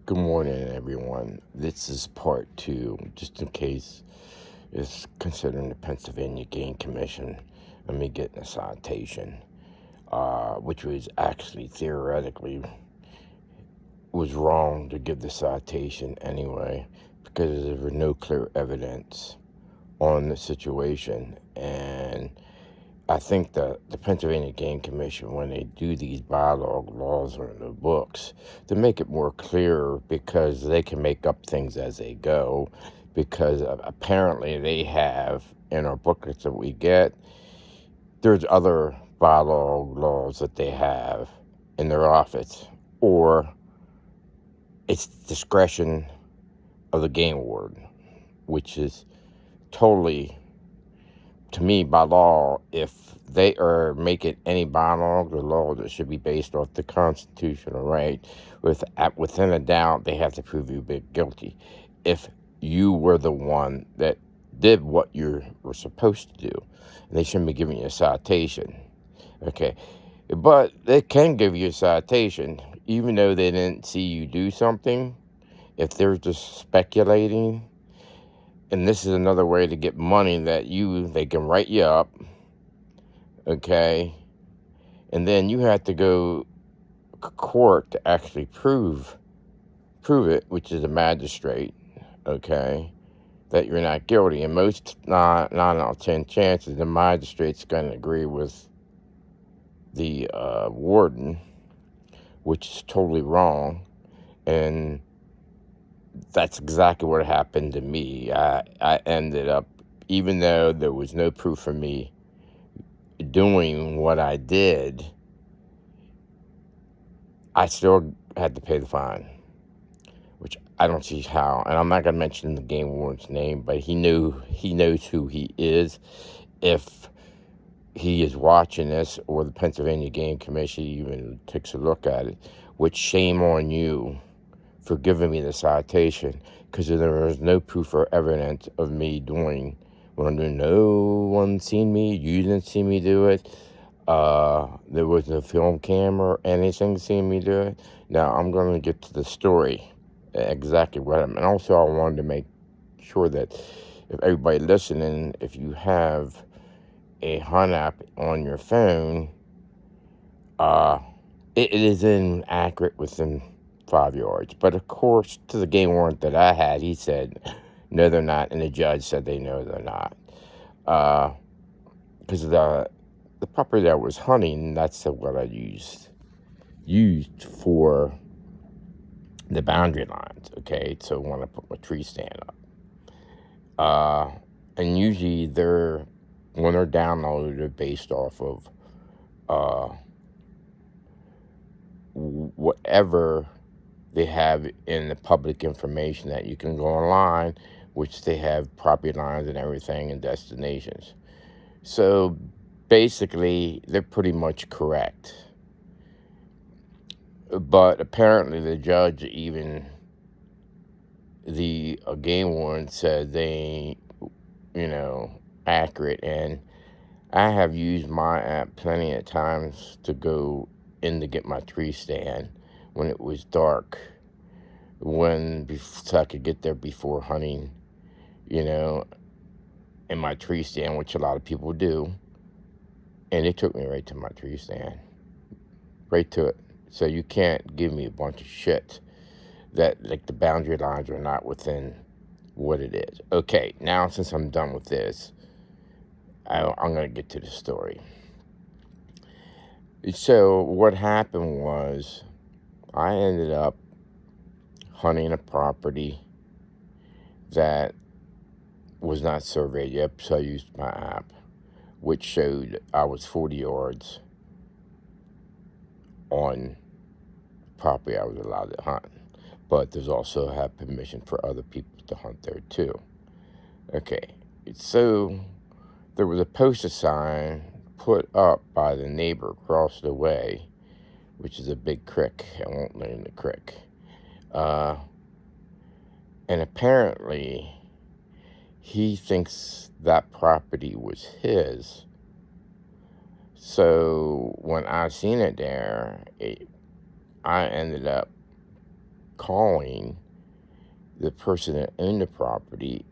Good morning, everyone. This is part two, just in case it's considering the Pennsylvania Game Commission and me getting a citation, which was actually theoretically was wrong to give the citation anyway, because there was no clear evidence on the situation. And I think that the Pennsylvania Game Commission, when they do these bylaw laws or the books, to make it more clear, because they can make up things as they go, because apparently they have, in our booklets that we get, there's other bylaw laws that they have in their office, or it's discretion of the game warden, which is totally, to me, by law, if they are making any bylaw or law that should be based off the constitutional right, within a doubt, they have to prove you guilty. If you were the one that did what you were supposed to do, and they shouldn't be giving you a citation. Okay, but they can give you a citation even though they didn't see you do something. If they're just speculating, and this is another way to get money that they can write you up, okay, and then you have to go to court to actually prove it, which is a magistrate, okay, that you're not guilty. And most 9 out of 10 chances the magistrate's going to agree with the warden, which is totally wrong. And that's exactly what happened to me. I ended up, even though there was no proof for me doing what I did, I still had to pay the fine, which I don't see how. And I'm not going to mention the game warden's name, but he knows who he is. If he is watching this, or the Pennsylvania Game Commission even takes a look at it, which shame on you for giving me the citation, because there was no proof or evidence of me doing what I'm doing. No one seen me. You didn't see me do it. There was no film camera or anything seeing me do it. Now, I'm going to get to the story, exactly what happened. And also, I wanted to make sure that if everybody listening, if you have a hunt app on your phone, it is inaccurate within 5 yards. But of course, to the game warrant that I had, he said, no, they're not. And the judge said they know they're not. Because the property that I was hunting, that's what I used for the boundary lines, okay? So when I put my tree stand up. And usually when they're downloaded, they're based off of whatever they have in the public information that you can go online, which they have property lines and everything and destinations. So basically, they're pretty much correct. But apparently the judge, even the game warden, said they ain't, accurate. And I have used my app plenty of times to go in to get my tree stand when it was dark, so I could get there before hunting, in my tree stand, which a lot of people do. And it took me right to my tree stand, right to it. So you can't give me a bunch of shit that, like, the boundary lines are not within what it is. Okay, now since I'm done with this, I'm going to get to the story. So what happened was, I ended up hunting a property that was not surveyed yet, so I used my app, which showed I was 40 yards on property I was allowed to hunt. But there's also have permission for other people to hunt there too. Okay, so there was a poster sign put up by the neighbor across the way, which is a big creek. I won't name the creek. And apparently, he thinks that property was his. So when I seen it there, I ended up calling the person that owned the property,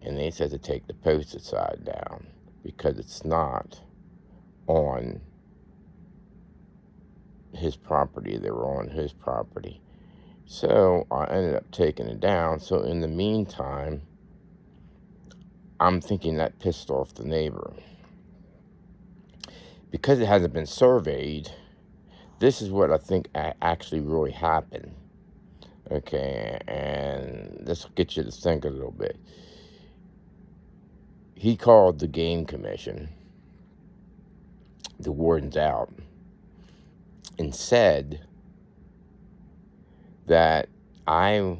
and they said to take the posted side down because it's not on his property. They were on his property. So I ended up taking it down. So in the meantime, I'm thinking that pissed off the neighbor. Because it hasn't been surveyed, this is what I think actually really happened. Okay, and this will get you to think a little bit. He called the game commission, the warden's out, and said that I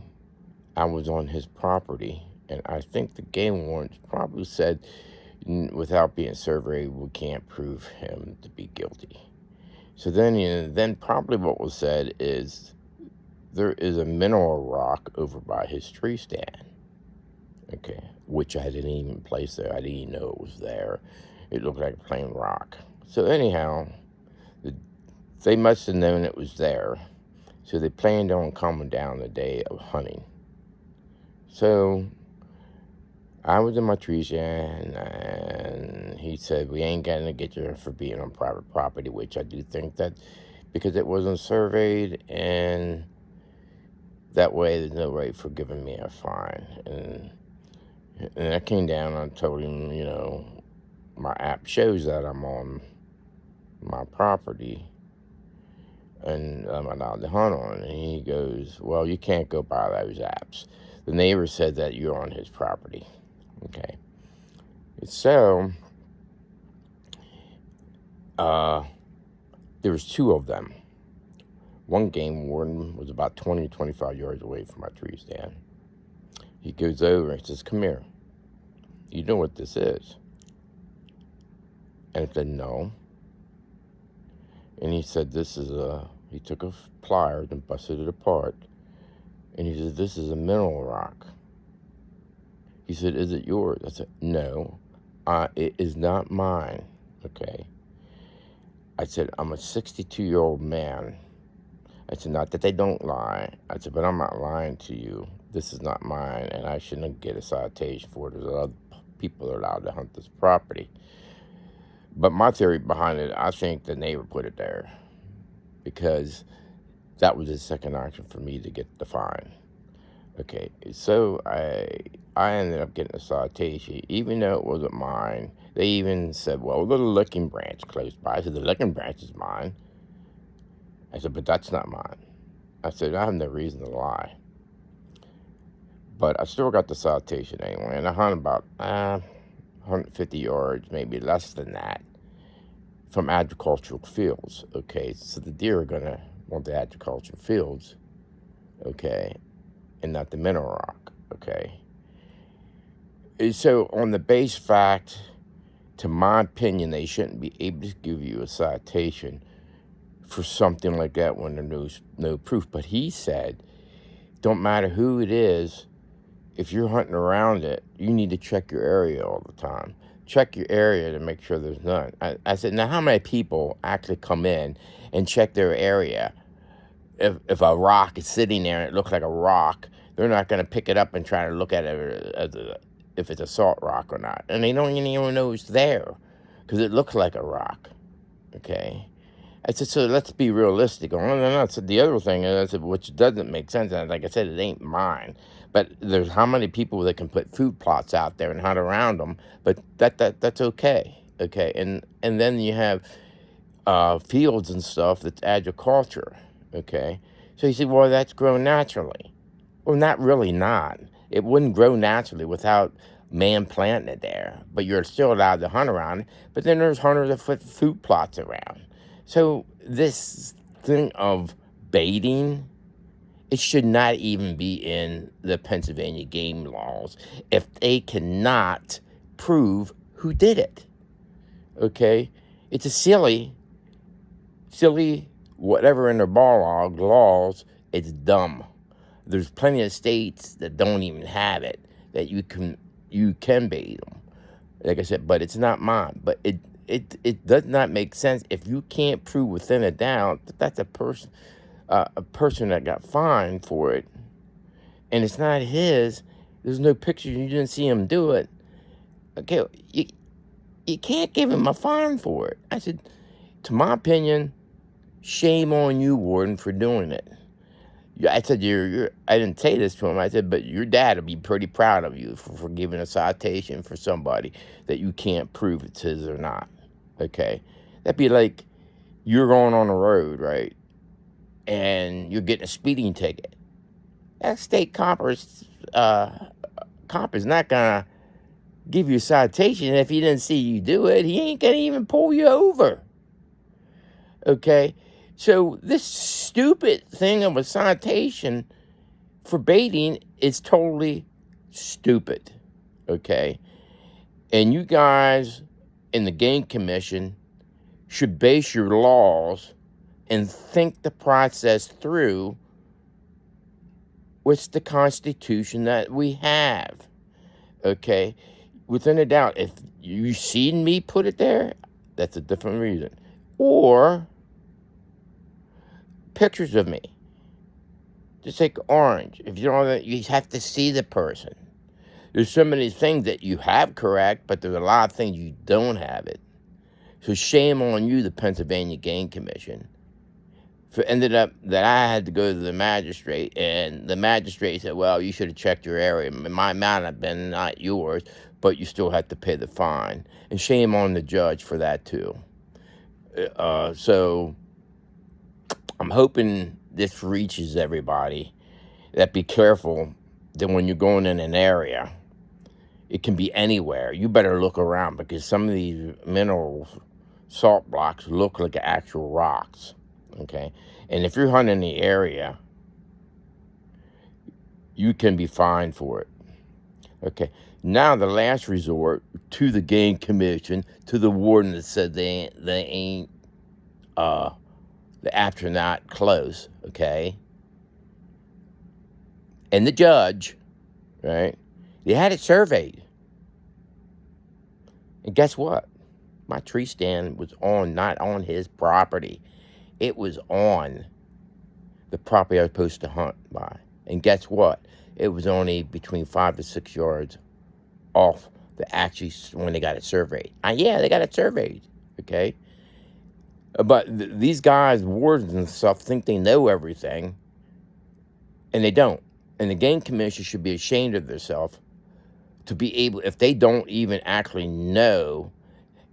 was on his property, and I think the game wardens probably said, without being surveyed, we can't prove him to be guilty. So then, then probably what was said is there is a mineral rock over by his tree stand. Okay, which I didn't even place there. I didn't even know it was there. It looked like a plain rock. So anyhow, they must have known it was there. So they planned on coming down the day of hunting. So I was in my tree stand, and he said, we ain't gonna get you for being on private property, which I do think that because it wasn't surveyed, and that way there's no right for giving me a fine. And I came down and I told him, my app shows that I'm on my property and I'm allowed to hunt on it. And he goes, well, you can't go by those apps. The neighbor said that you're on his property. Okay. So, there was two of them. One game warden was about 20 or 25 yards away from my tree stand. He goes over and says, come here. You know what this is? And I said, no. And he said, he took a pliers and busted it apart. And he said, this is a mineral rock. He said, is it yours? I said, no, it is not mine, okay? I said, I'm a 62-year-old man. I said, not that they don't lie. I said, but I'm not lying to you. This is not mine, and I shouldn't get a citation for it. There's other people that are allowed to hunt this property. But my theory behind it, I think the neighbor put it there because that was his second option for me to get the fine. Okay, so I ended up getting a citation, even though it wasn't mine. They even said, well, there's a licking branch close by. I said, the licking branch is mine. I said, but that's not mine. I said, I have no reason to lie. But I still got the citation anyway, and I hunted about 150 yards, maybe less than that, from agricultural fields, okay? So the deer are going to want the agricultural fields, okay, and not the mineral rock, okay? So on the base fact, to my opinion, they shouldn't be able to give you a citation for something like that when there's no proof. But he said, don't matter who it is, if you're hunting around it, you need to check your area all the time. Check your area to make sure there's none. I said, now how many people actually come in and check their area? If a rock is sitting there and it looks like a rock, they're not going to pick it up and try to look at it as if it's a salt rock or not. And they don't even know it's there because it looks like a rock, okay? I said, so let's be realistic. Oh, no. So the other thing, I said, which doesn't make sense, and like I said, it ain't mine. But there's how many people that can put food plots out there and hunt around them, but that's okay, okay? And then you have fields and stuff that's agriculture, okay? So he said, well, that's grown naturally. Well, not really not. It wouldn't grow naturally without man planting it there, but you're still allowed to hunt around it. But then there's hunters that put food plots around. So this thing of baiting, it should not even be in the Pennsylvania game laws if they cannot prove who did it, okay? It's a silly, whatever in their laws, it's dumb. There's plenty of states that don't even have it, that you can bait them. Like I said, but it's not mine. But it does not make sense if you can't prove within a doubt that that's a person that got fined for it, and it's not his, there's no picture, you didn't see him do it, okay, you can't give him a fine for it. I said, to my opinion, shame on you, warden, for doing it. I said, I didn't say this to him. I said, but your dad will be pretty proud of you for giving a citation for somebody that you can't prove it's his or not, okay? That'd be like you're going on the road, right, and you're getting a speeding ticket. That state cop is not going to give you a citation if he didn't see you do it. He ain't going to even pull you over, okay? So this stupid thing of a citation for baiting is totally stupid, okay? And you guys in the game commission should base your laws and think the process through with the Constitution that we have, okay? Within a doubt, if you seen me put it there, that's a different reason. Or pictures of me. Just like orange. If you don't, you have to see the person. There's so many things that you have correct, but there's a lot of things you don't have it. So shame on you, the Pennsylvania Game Commission. For ended up that I had to go to the magistrate, and the magistrate said, well, you should have checked your area. It might not have been, not yours, but you still have to pay the fine. And shame on the judge for that too. So I'm hoping this reaches everybody, that be careful that when you're going in an area, it can be anywhere. You better look around, because some of these mineral salt blocks look like actual rocks, okay? And if you're hunting the area, you can be fined for it, okay? Now the last resort to the game commission, to the warden that said they ain't the apps are not close, okay? And the judge, right? They had it surveyed. And guess what? My tree stand was not on his property. It was on the property I was supposed to hunt by. And guess what? It was only between 5 to 6 yards off when they got it surveyed. Yeah, they got it surveyed, okay? But these guys, wardens and stuff, think they know everything, and they don't. And the game commission should be ashamed of themselves to be able, if they don't even actually know,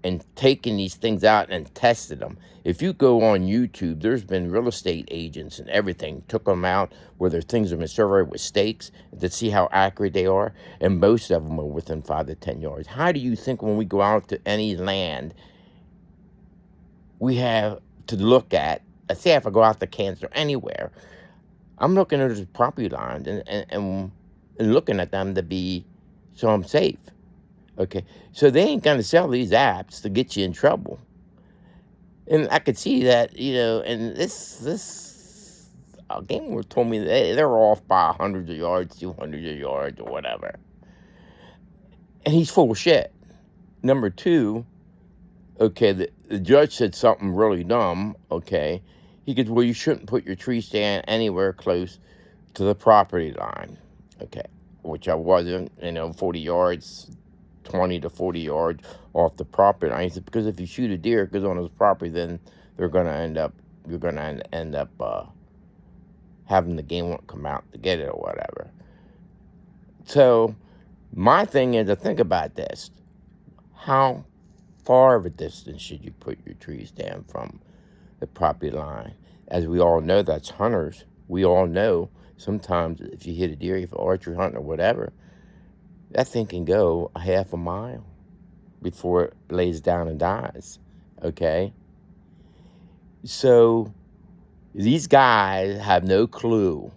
and taking these things out and tested them. If you go on YouTube, there's been real estate agents and everything, took them out where their things have been surveyed with stakes to see how accurate they are, and most of them are within 5 to 10 yards. How do you think when we go out to any land, we have to look at, let's say if I go out to Kansas or anywhere, I'm looking at the property lines and looking at them so I'm safe, okay? So they ain't gonna sell these apps to get you in trouble. And I could see that, and this game warden told me that they're off by 100 yards, 200 yards, or whatever. And he's full of shit. Number two, okay, the judge said something really dumb, okay? He goes, well, you shouldn't put your tree stand anywhere close to the property line, okay? Which I wasn't, 40 yards, 20 to 40 yards off the property line. He said, because if you shoot a deer, it goes on his property, then you're going to end up having the game warden come out to get it or whatever. So my thing is to think about this. How far of a distance should you put your tree stand from the property line? As we all know, that's hunters. We all know sometimes if you hit a deer, if archery hunting or whatever, that thing can go a half a mile before it lays down and dies, okay? So these guys have no clue,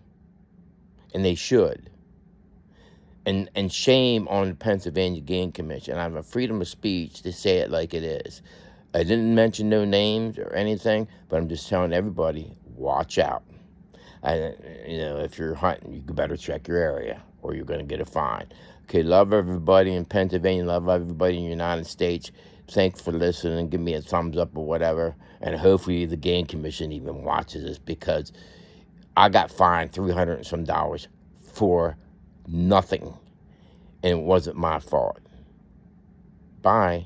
and they should. And shame on the Pennsylvania Game Commission. I have a freedom of speech to say it like it is. I didn't mention no names or anything, but I'm just telling everybody, watch out. If you're hunting, you better check your area or you're going to get a fine. Okay, love everybody in Pennsylvania, love everybody in the United States. Thanks for listening. Give me a thumbs up or whatever. And hopefully the Game Commission even watches this, because I got fined $300 and some for nothing, and it wasn't my fault. Bye.